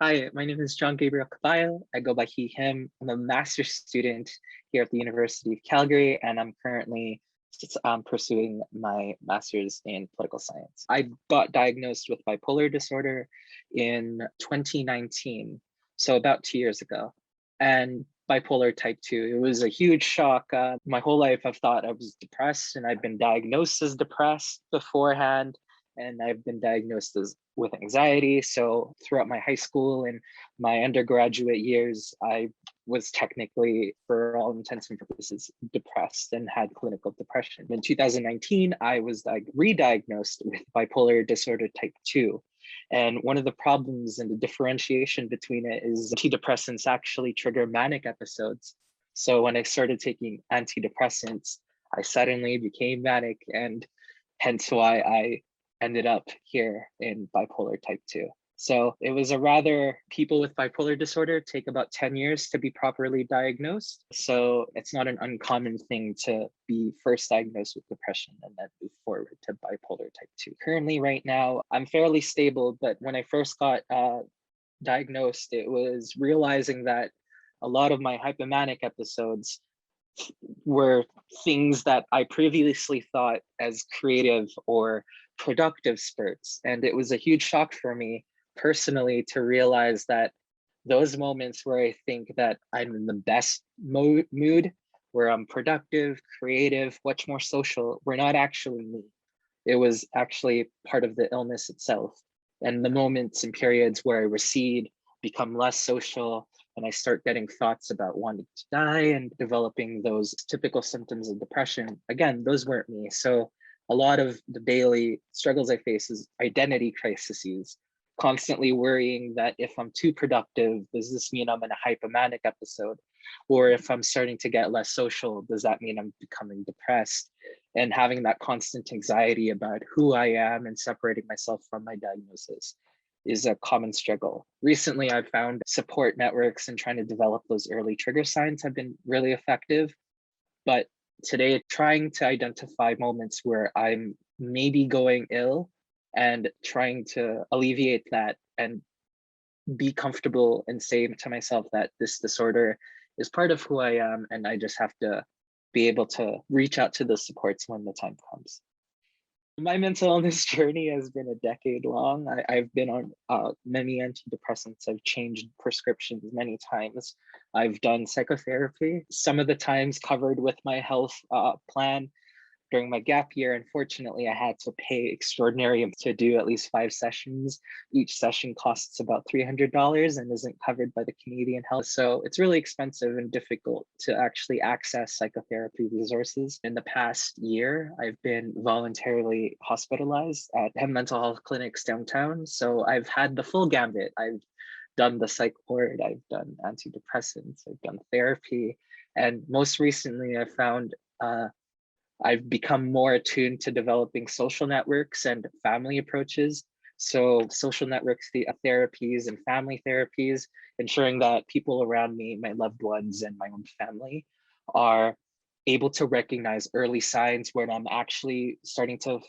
Hi, my name is John Gabriel Cabayao. I go by he, him. I'm a master's student here at the University of Calgary, and I'm currently pursuing my master's in political science. I got diagnosed with bipolar disorder in 2019, so about 2 years ago, and bipolar type 2. It was a huge shock. My whole life, I've thought I was depressed, and I've been diagnosed as depressed beforehand, and I've been diagnosed with anxiety. So throughout my high school and my undergraduate years, I was technically, for all intents and purposes, depressed and had clinical depression. In 2019, I was re-diagnosed with bipolar disorder type 2. And one of the problems and the differentiation between it is antidepressants actually trigger manic episodes. So when I started taking antidepressants, I suddenly became manic, and hence why I ended up here in bipolar type 2. So it was people with bipolar disorder take about 10 years to be properly diagnosed. So it's not an uncommon thing to be first diagnosed with depression and then move forward to bipolar type 2. Currently, right now, I'm fairly stable, but when I first got diagnosed, it was realizing that a lot of my hypomanic episodes were things that I previously thought as creative or productive spurts. And it was a huge shock for me personally to realize that those moments where I think that I'm in the best mood, where I'm productive, creative, much more social, were not actually me. It was actually part of the illness itself. And the moments and periods where I recede, become less social, and I start getting thoughts about wanting to die and developing those typical symptoms of depression, again, those weren't me. So a lot of the daily struggles I face is identity crises, constantly worrying that if I'm too productive, does this mean I'm in a hypomanic episode? Or if I'm starting to get less social, does that mean I'm becoming depressed? And having that constant anxiety about who I am and separating myself from my diagnosis is a common struggle. Recently, I've found support networks and trying to develop those early trigger signs have been really effective. But today, trying to identify moments where I'm maybe going ill and trying to alleviate that and be comfortable and say to myself that this disorder is part of who I am, and I just have to be able to reach out to those supports when the time comes. My mental illness journey has been a decade long. I've been on many antidepressants. I've changed prescriptions many times. I've done psychotherapy, some of the times covered with my health plan. During my gap year, unfortunately, I had to pay extraordinary to do at least 5 sessions. Each session costs about $300 and isn't covered by the Canadian Health. So it's really expensive and difficult to actually access psychotherapy resources. In the past year, I've been voluntarily hospitalized at mental health clinics downtown. So I've had the full gambit. I've done the psych ward, I've done antidepressants, I've done therapy. And most recently, I found I've become more attuned to developing social networks and family approaches. So social networks, the therapies and family therapies, ensuring that people around me, my loved ones and my own family, are able to recognize early signs when I'm actually starting to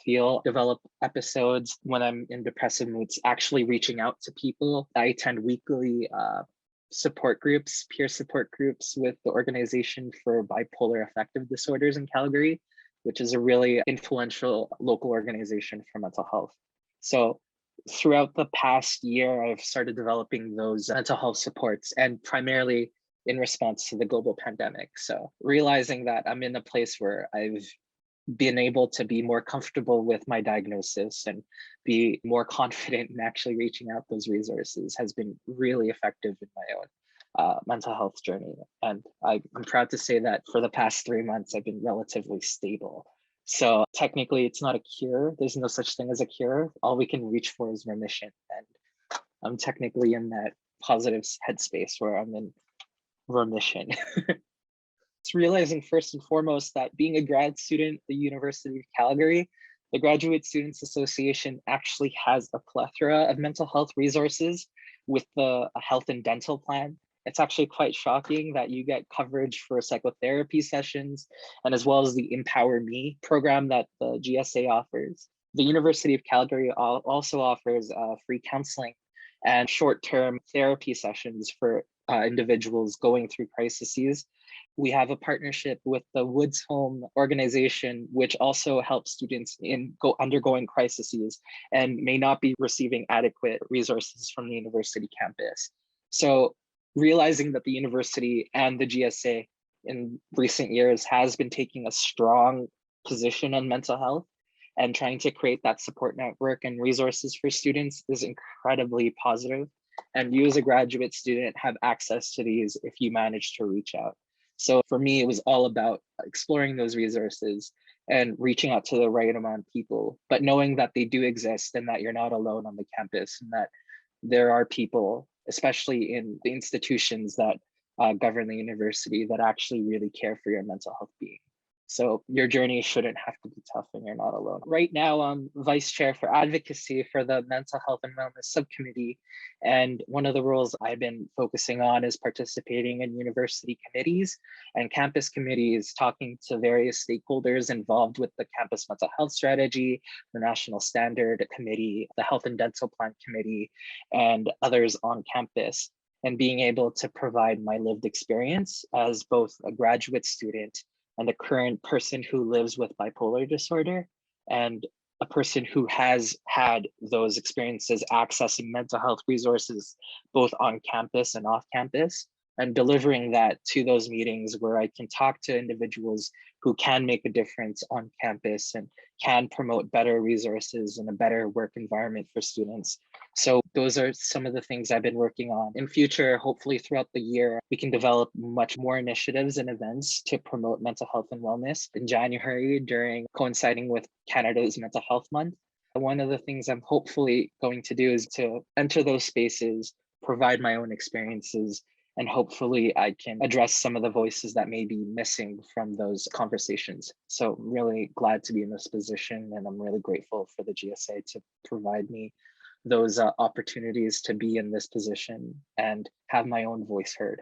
develop episodes, when I'm in depressive moods, actually reaching out to people. I attend weekly support groups, peer support groups with the Organization for Bipolar Affective Disorders in Calgary, which is a really influential local organization for mental health. So throughout the past year, I've started developing those mental health supports, and primarily in response to the global pandemic. So realizing that I'm in a place where I've been able to be more comfortable with my diagnosis and be more confident in actually reaching out those resources has been really effective in my own mental health journey. And I'm proud to say that for the past 3 months, I've been relatively stable. So technically, it's not a cure. There's no such thing as a cure. All we can reach for is remission. And I'm technically in that positive headspace where I'm in remission. It's realizing first and foremost that being a grad student at the University of Calgary, the Graduate Students Association actually has a plethora of mental health resources with the health and dental plan. It's actually quite shocking that you get coverage for psychotherapy sessions, and as well as the Empower Me program that the GSA offers. The University of Calgary also offers free counseling and short-term therapy sessions for individuals going through crises. We have a partnership with the Woods Home organization, which also helps students in undergoing crises and may not be receiving adequate resources from the university campus. So realizing that the university and the GSA in recent years has been taking a strong position on mental health and trying to create that support network and resources for students is incredibly positive. And you as a graduate student have access to these if you manage to reach out. So for me, it was all about exploring those resources and reaching out to the right amount of people, but knowing that they do exist and that you're not alone on the campus and that there are people, especially in the institutions that govern the university, that actually really care for your mental health being. So your journey shouldn't have to be tough and you're not alone. Right now, I'm vice chair for advocacy for the Mental Health and Wellness Subcommittee. And one of the roles I've been focusing on is participating in university committees and campus committees, talking to various stakeholders involved with the campus mental health strategy, the National Standard Committee, the Health and Dental Plan Committee, and others on campus, and being able to provide my lived experience as both a graduate student and a current person who lives with bipolar disorder and a person who has had those experiences accessing mental health resources both on campus and off campus, and delivering that to those meetings where I can talk to individuals who can make a difference on campus and can promote better resources and a better work environment for students. So those are some of the things I've been working on. In future, hopefully throughout the year, we can develop much more initiatives and events to promote mental health and wellness. In January, during coinciding with Canada's Mental Health Month, one of the things I'm hopefully going to do is to enter those spaces, provide my own experiences, and hopefully I can address some of the voices that may be missing from those conversations. So I'm really glad to be in this position, and I'm really grateful for the GSA to provide me those opportunities to be in this position and have my own voice heard.